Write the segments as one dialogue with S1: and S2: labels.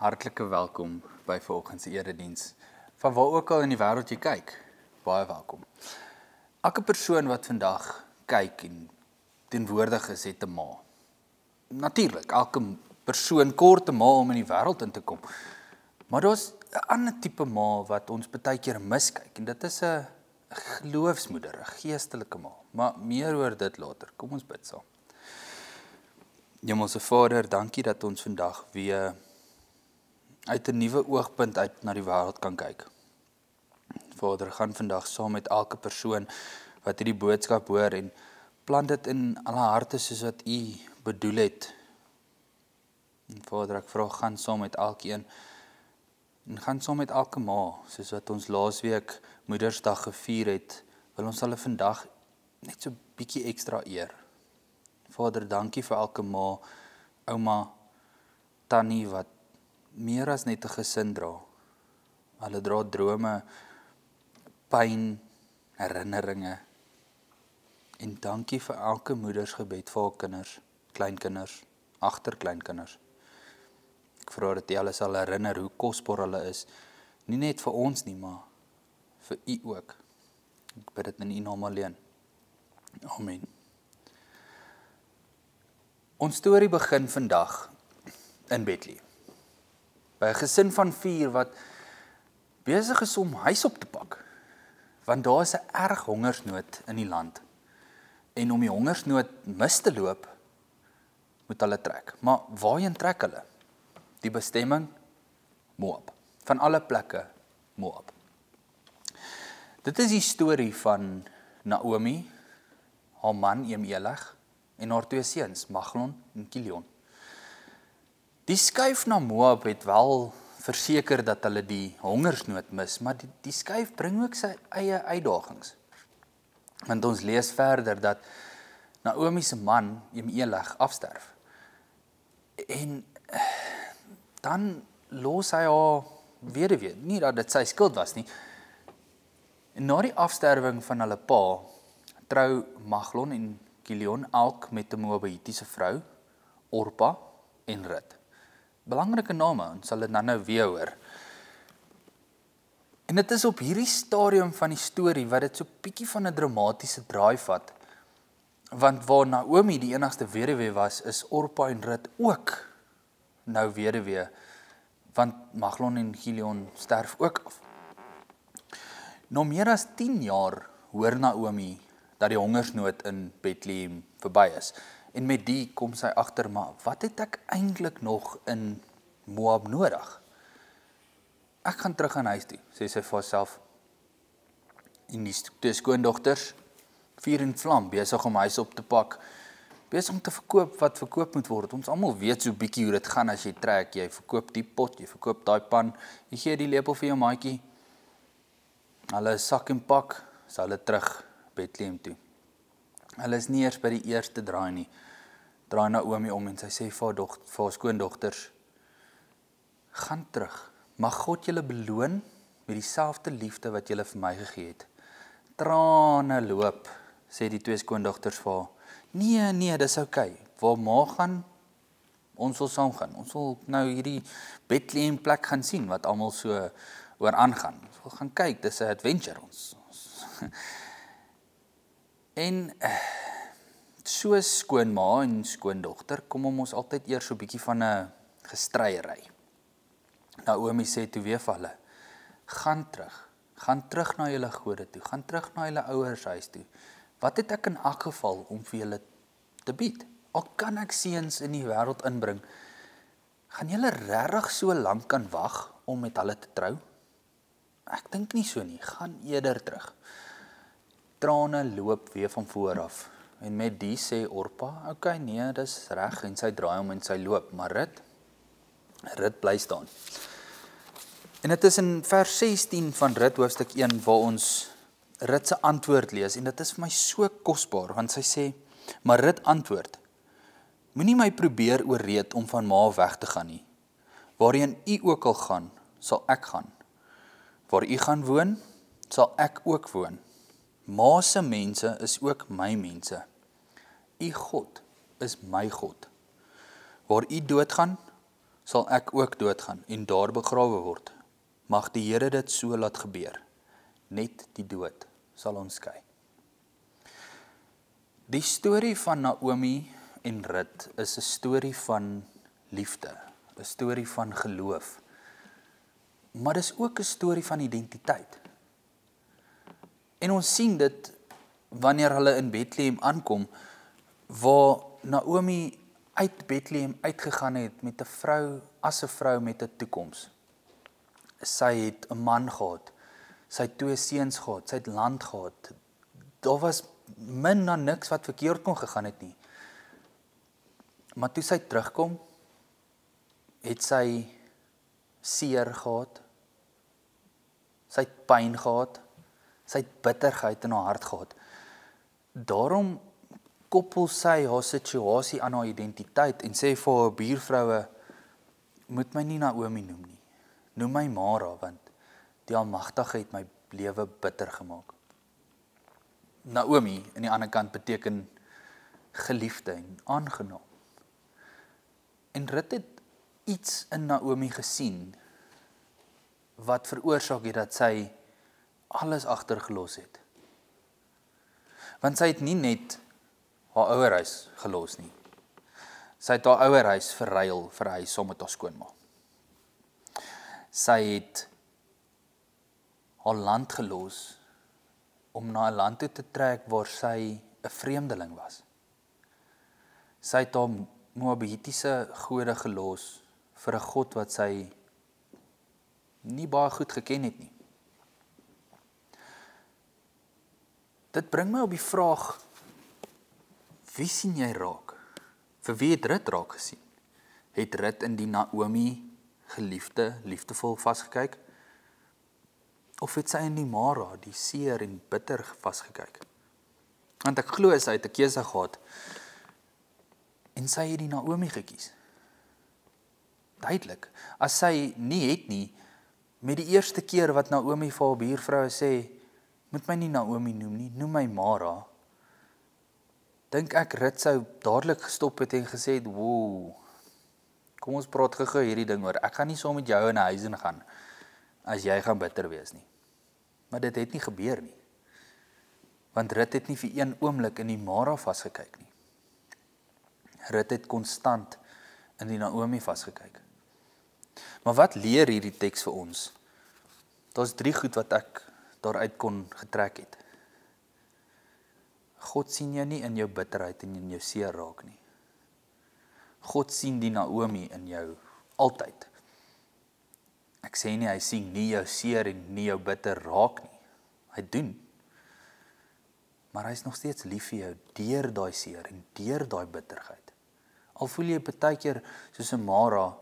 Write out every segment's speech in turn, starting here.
S1: Hartlike welkom by vanoggend se erediens. Van waar ook al in die wêreld jy kyk, baie welkom. Elke persoon wat vandag kyk en teenwoordig is, het 'n ma. Natuurlik, elke persoon kort 'n ma om in die wêreld in te kom. Maar daar's 'n ander tipe ma wat ons baie keer miskyk en dit is 'n geloofsmoeder, 'n geestelike ma. Maar meer oor dit later. Kom ons bid saam. Hemelse Vader, dankie dat ons vandag weer uit 'n nuwe oogpunt uit na die wêreld kan kyk. Vader, gaan vandag saam met elke persoon wat hierdie boodskap hoor en plant dit in alle harte soos wat U bedoel het. En Vader, ek vra, gaan saam met elkeen en gaan saam met elke ma, soos wat ons laasweek Moedersdag gevier het, wil ons hulle vandag net so bietjie ekstra eer. Vader, dankie vir elke ma, ouma, tannie wat meer as net 'n gesin dra. Hulle dra drome, pyn, herinneringe. En dankie vir elke moedersgebed vir haar kinders, kleinkinders, agterkleinkinders. Ek vra dat jy hulle sal herinner hoe kosbaar hulle is, nie net vir ons nie, maar vir U ook. Ek bid dit in U naam alleen. Amen. Ons storie begin vandag in Bethlehem. By 'n gesin van 4 wat besig is om huis op te pak. Want daar is 'n erg hongersnood in die land. En om die hongersnood mis te loop, moet hulle trek. Maar waarheen trek hulle? Die bestemming? Moab. Van alle plekke, Moab. Dit is die storie van Naomi, haar man Elimelech en haar 2 seuns, Maglon en Kilion. Die skuif na Moab het wel verseker dat hulle die hongersnood mis, maar die skuif bring ook sy eie uitdagings. Want ons lees verder dat Naomi se man, Elimelech, afsterf. En dan los hy haar weduwee, nie dat dit sy skuld was nie. En na die afsterwing van hulle pa, trou Maglon en Kilion elk met 'n Moabitiese vrou, Orpa en Rut. Belangrike name, ons sal dit nou weer hoor. En dit is op hierdie stadium van die storie wat dit so bietjie van 'n dramatiese draai vat. Want waar Naomi die enigste weduwee was, is Orpa en Rut ook nou weduwee, want Maglon en Kilion sterf ook af. Nou meer as 10 jaar hoor Naomi dat die hongersnood in Bethlehem verby is. En met die kom sy agter, maar wat het ek eintlik nog in Moab nodig? Ek gaan terug aan huis toe, sê sy vir haarself. En die 2 skoondogters, vuur en vlam, besig om huis op te pak, besig om te verkoop wat verkoop moet word. Ons almal weet so bietjie hoe dit gaan as jy trek. Jy verkoop die pot, jy verkoop daai pan, jy gee die lepel vir jou maatjie. Hulle sak en pak, sal hulle terug Bethlehem toe. Hulle is nie eers by die eerste draai nie. Draai Naomi om en sy sê vir haar skoondogters, gaan terug. Mag God julle beloon met dieselfde liefde wat julle vir my gegee het. Trane loop, sê die 2 skoondogters vir haar. Nee, dis oukei. Waar ma gaan, ons wil saam gaan. Ons wil nou hierdie Bethlehem plek gaan sien wat almal so oor aangaan. Ons wil gaan kyk, dis 'n adventure ons. En soos skoonma en skoondogter kom ons altyd eers so 'n bietjie van 'n gestryery. Naomi sê toe weer vir hulle, gaan terug na julle gode toe, gaan terug na julle ouers huis toe. Wat het ek in elk geval om vir julle te bied? Al kan ek seuns in die wêreld inbring, gaan julle regtig so lank kan wag om met hulle te trou? Ek dink nie so nie, gaan eerder terug. Trane loop weer van voor af. En met die sê Orpa, okay, nee, dis reg, en sy draai om en sy loop, maar Rut bly staan. En dit is in vers 16 van Rut hoofstuk 1 waar ons Rut se antwoord lees, en dit is vir my so kosbaar, want sy sê, maar Rut antwoord, moenie my probeer ooreed om van ma weg te gaan nie. Waarheen u ook al gaan, sal ek gaan. Waar u gaan woon, sal ek ook woon. Ma se mense is ook my mense. U God is my God. Waar u doodgaan, sal ek ook doodgaan en daar begrawe word. Mag die Here dit so laat gebeur. Net die dood sal ons skei. Die storie van Naomi en Rut is 'n storie van liefde, 'n storie van geloof. Maar dis ook 'n storie van identiteit. En ons sien dit wanneer hulle in Bethlehem aankom, waar Naomi uit Bethlehem uitgegaan het met 'n vrou, as 'n vrou met 'n toekoms. Sy het 'n man gehad, sy het 2 seuns gehad, sy het land gehad. Daar was min na niks wat verkeerd kon gegaan het nie. Maar toe sy terugkom, het sy seer gehad, sy het pyn gehad, sy het bitterheid in haar hart gehad. Daarom koppel sy haar situasie aan haar identiteit en sê vir haar buurvroue, moet my nie Naomi noem nie, noem my Mara, want die Almagtige het my lewe bitter gemaak. Naomi, aan die ander kant, beteken geliefde en aangenaam. En Rut het iets in Naomi gesien, wat veroorsaak het dat sy alles agtergelos het. Want sy het nie net haar ouerhuis gelos nie. Sy het haar ouerhuis verruil vir 'n huis saam met haar skoonma. Sy het haar land gelos om na 'n land toe te trek waar sy 'n vreemdeling was. Sy het haar Moabitiese gode gelos vir 'n god wat sy nie baie goed geken het nie. Dit bring my op die vraag, wie sien jy raak? Vir wie het Rut raak gesien? Het Rut in die Naomi liefdevol vasgekyk? Of het sy in die Mara, die seer en bitter vasgekyk? Want ek glo sy het 'n keuse gehad en sy het die Naomi gekies. Duidelik, as sy nie het nie, met die eerste keer wat Naomi vir haar buurvroue sê, moet my nie Naomi noem nie, noem my Mara, dink ek Rut sou dadelik gestop het en gesê het, wow, kom ons praat gou hierdie ding oor, ek gaan nie saam met jou in 'n huis in gaan, as jy gaan bitter wees nie. Maar dit het nie gebeur nie, want Rut het nie vir een oomblik in die Mara vasgekyk nie. Rut het konstant in die Naomi vasgekyk. Maar wat leer hierdie teks vir ons? Daar's 3 goed wat ek daaruit kon getrek het. God sien jou nie in jou bitterheid en in jou seer raak nie. God sien die Naomi in jou altyd. Ek sê nie, hy sien nie jou seer en nie jou bitter raak nie. Hy doen. Maar hy is nog steeds lief vir jou deur daai seer en deur daai bitterheid. Al voel jy partykeer soos 'n Mara,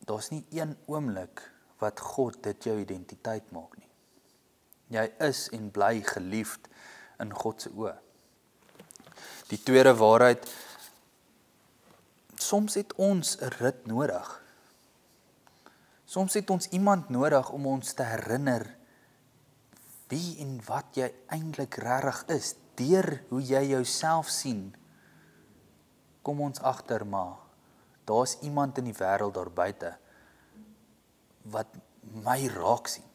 S1: daar's nie een oomblik wat God dit jou identiteit maak nie. Jy is en bly geliefd in God se oë. Die tweede waarheid, soms het ons 'n Rut nodig. Soms het ons iemand nodig om ons te herinner wie en wat jy eintlik regtig is. Deur hoe jy jouself sien, kom ons agter, maar daar's iemand in die wêreld daar buite wat my raak sien,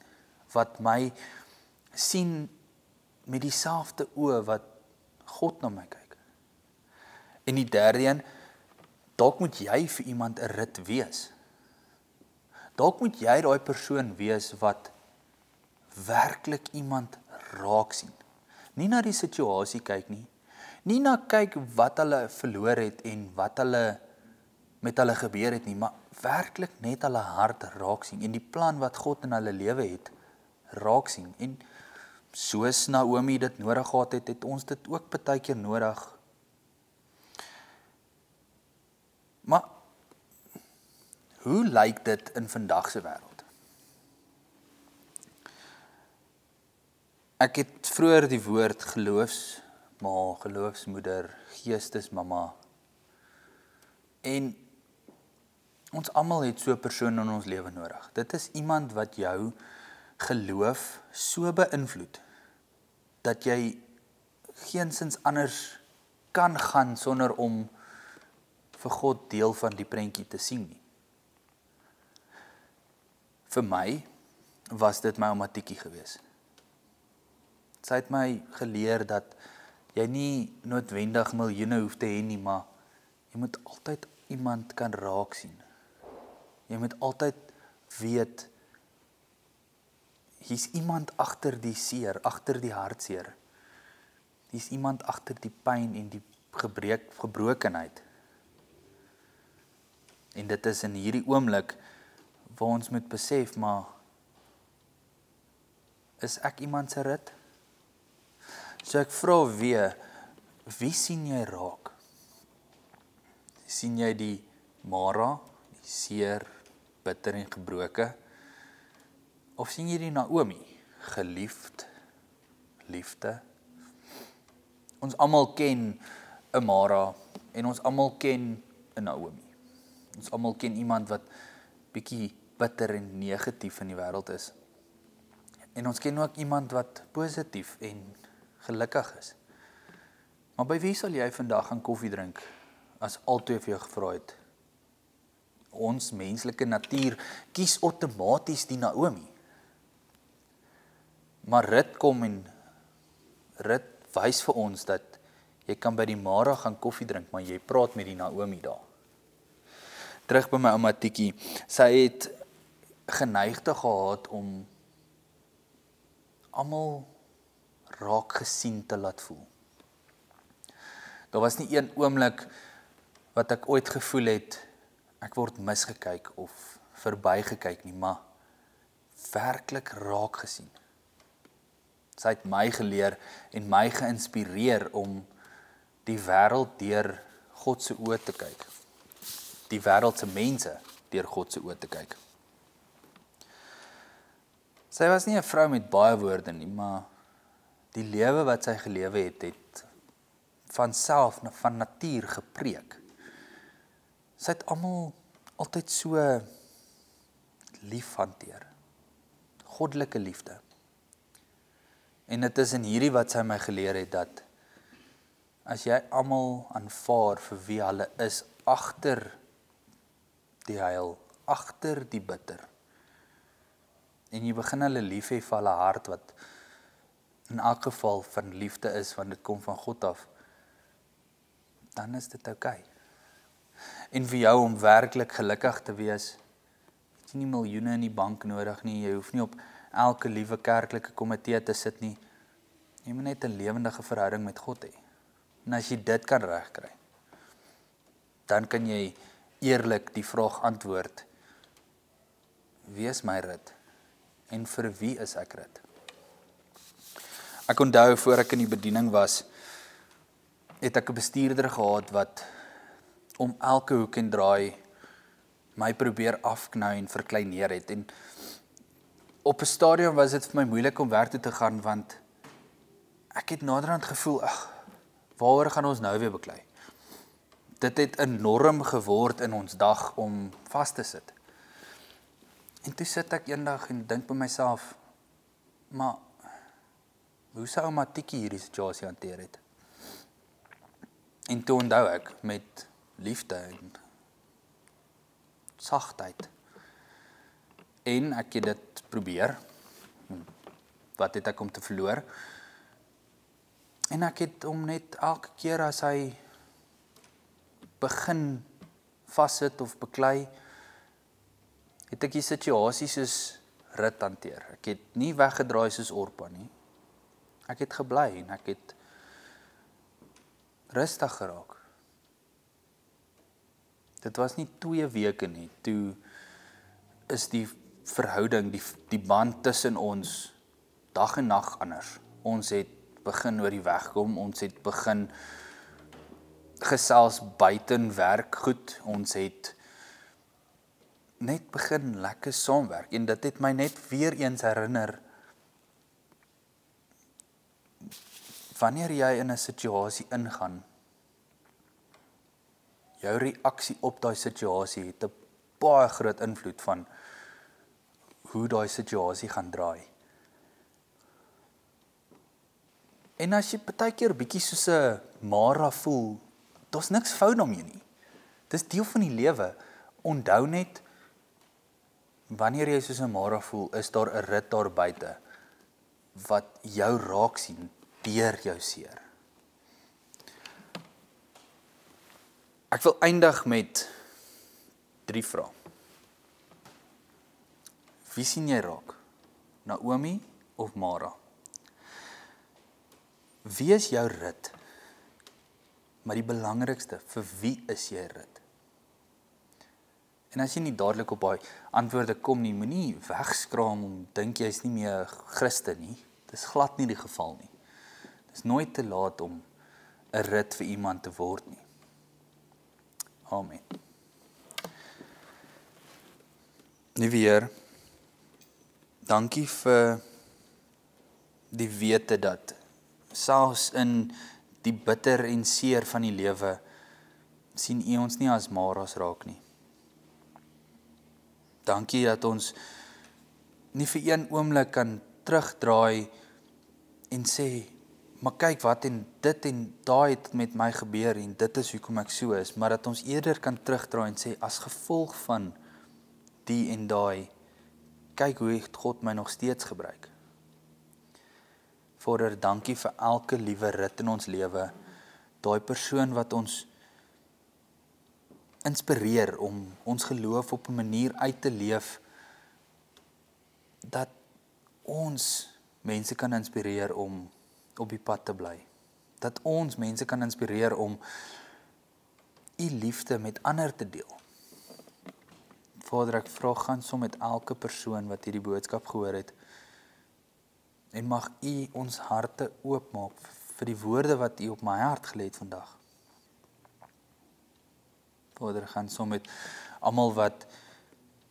S1: wat my sien met dieselfde oë wat God na my kyk. En die derde een, dalk moet jy vir iemand 'n Rut wees. Dalk moet jy daai persoon wees wat werklik iemand raak sien. Nie na die situasie kyk nie, nie na kyk wat hulle verloor het en wat hulle met hulle gebeur het nie, maar werklik net hulle hart raak sien en die plan wat God in hulle lewe het, raak sien. En soos Naomi dit nodig gehad het, het ons dit ook partykeer nodig. Maar hoe lyk dit in vandag se wêreld? Ek het vroeër die woord geloofsma, geloofsmoeder, geestesmamma. En ons almal het so 'n persoon in ons lewe nodig. Dit is iemand wat jou geloof so beïnvloed dat jy geensins anders kan gaan sonder om vir God deel van die prentjie te sien nie. vir my was dit my ouma Tikkie gewees. Sy het my geleer dat jy nie noodwendig miljoene hoef te hê nie, maar jy moet altyd iemand kan raak sien. Jy moet altyd weet, hier's iemand agter die seer, agter die hartseer. Hier's iemand agter die pyn en die gebrokenheid. En dit is in hierdie oomblik waar ons moet besef, maar is ek iemand se rit? So ek vra weer, wie sien jy raak? Sien jy die Mara, die seer, bitter en gebroke? Of sien jy die Naomi, geliefd, liefde? Ons almal ken 'n Mara en ons almal ken 'n Naomi. Ons almal ken iemand wat bietjie bitter en negatief in die wêreld is. En ons ken ook iemand wat positief en gelukkig is. Maar by wie sal jy vandag gaan koffie drink as altyd vir jou gevra het? Ons menslike natuur kies outomaties die Naomi. Maar Rut kom en Rut wys vir ons dat jy kan by die Mara gaan koffie drink, maar jy praat met die Naomi daar. Terug by my ouma Tikkie, sy het geneigte gehad om almal raak gesien te laat voel. Daar was nie een oomblik wat ek ooit gevoel het, ek word misgekyk of verbygekyk nie, maar werklik raak gesien. Sy het my geleer en my geïnspireer om die wêreld deur God se oë te kyk. Die wêreld se mense deur God se oë te kyk. Sy was nie 'n vrou met baie woorde nie, maar die lewe wat sy gelewe het van self, van natuur gepreek. Sy het almal altyd so lief hanteer. Goddelike liefde. En dit is in hierdie wat sy my geleer het, dat as jy almal aanvaar vir wie hulle is, agter die huil, agter die bitter, en jy begin hulle lief hê vir hulle hart, wat in elk geval van liefde is, want dit kom van God af, dan is dit oukei. En vir jou om werklik gelukkig te wees, het jy nie miljoene in die bank nodig nie, jy hoef nie op elke liewe kerklike komitee te sit nie, jy moet net 'n lewendige verhouding met God hê. En as jy dit kan regkry, dan kan jy eerlik die vraag antwoord, wie is my rit? En vir wie is ek rit? Ek onthou, voor ek in die bediening was, het ek 'n bestuurder gehad wat om elke hoek en draai my probeer afknou en verkleineer het. En op 'n stadium was dit vir my moeilik om werk toe te gaan, want ek het naderhand gevoel, waaroor gaan ons nou weer beklei? Dit het 'n norm geword in ons dag om vas te sit. En toe sit ek eendag en dink by myself, maar hoe sou ouma Tikkie hierdie situasie hanteer het? En toe onthou ek met liefde en sagtheid. En ek het dit probeer. Wat het ek om te verloor? En ek het hom net elke keer as hy begin vassit of beklei, het ek die situasie soos Rut hanteer. Ek het nie weggedraai soos Orpa nie. Ek het gebly en ek het rustig geraak. Dit was nie 2 weke nie, toe is die verhouding, die band tussen ons dag en nag anders. Ons het begin oor die weg kom, ons het begin gesels buiten werk goed, ons het net begin lekker saamwerk, en dit het my net weer eens herinner, wanneer jy in 'n situasie ingaan, jou reaksie op daai situasie het 'n baie groot invloed van hoe daai situasie gaan draai. En as jy partykeer bietjie soos 'n Mara voel, daar's niks fout daarmee nie. Dis deel van die lewe. Onthou net, wanneer jy soos 'n Mara voel, is daar 'n rit daar buite wat jou raak sien deur jou seer. Ek wil eindig met 3 vrae. Wie sien jy raak? Naomi of Mara? Wie is jou rit? Maar die belangrikste, vir wie is jy rit? En as jy nie dadelik op daai antwoorde kom nie, moenie wegskraam om dink jy is nie meer 'n Christen nie. Dis glad nie die geval nie. Dis nooit te laat om 'n rit vir iemand te word nie. Amen. Liewe Heer, dankie vir die wete dat selfs in die bitter en seer van die lewe sien U ons nie as Maras raak nie. Dankie dat ons nie vir een oomblik kan terugdraai en sê, maar kyk wat en dit en daai het met my gebeur en dit is hoekom ek so is, maar dat ons eerder kan terugdraai en sê, as gevolg van die en daai, kyk hoe het God my nog steeds gebruik. Vader, dankie vir elke liewe rit in ons lewe, daai persoon wat ons inspireer om ons geloof op 'n manier uit te leef, dat ons mense kan inspireer om op die pad te bly. Dat ons mense kan inspireer om U liefde met ander te deel. Vader, ek vra gaan som met elke persoon wat hierdie boodskap gehoor het, en mag U ons harte oopmaak vir die woorde wat U op my hart gelê het vandag. Vader, gaan som met almal wat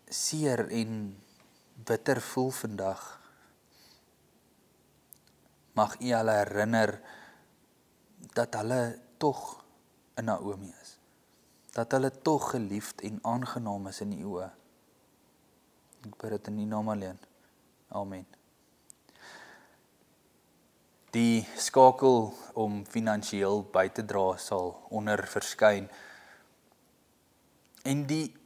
S1: seer en bitter voel vandag. Mag U hulle herinner dat hulle tog 'n Naomi is. Dat hulle tog geliefd en aangenaam is in U oë. Ek bid dit in U naam alleen. Amen. Die skakel om finansiëel by te dra sal onder verskyn. En die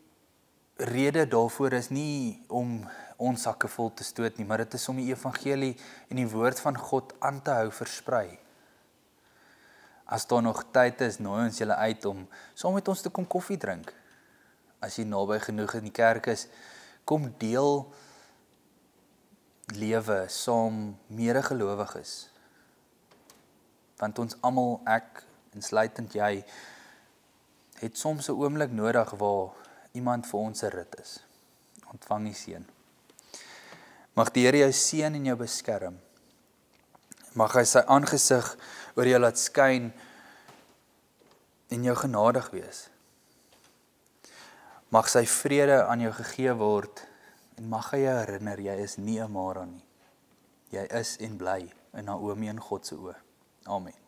S1: rede daarvoor is nie om ons sakke vol te stoot nie, maar dit is om die evangelie en die woord van God aan te hou versprei. As daar nog tyd is, nooi ons julle uit om saam met ons te kom koffie drink. As jy naby genoeg in die kerk is, kom deel lewe saam medegelowiges. Want ons almal, ek insluitend jy, het soms 'n oomblik nodig waar iemand vir ons 'n rit is. Ontvang die seën. Mag die Here jou seën en jou beskerm. Mag hy sy aangesig oor jou laat skyn en jou genadig wees. Mag sy vrede aan jou gegee word en mag hy jou herinner, jy is nie 'n Mara nie. Jy is en bly 'n Naomi in God se oë. Amen.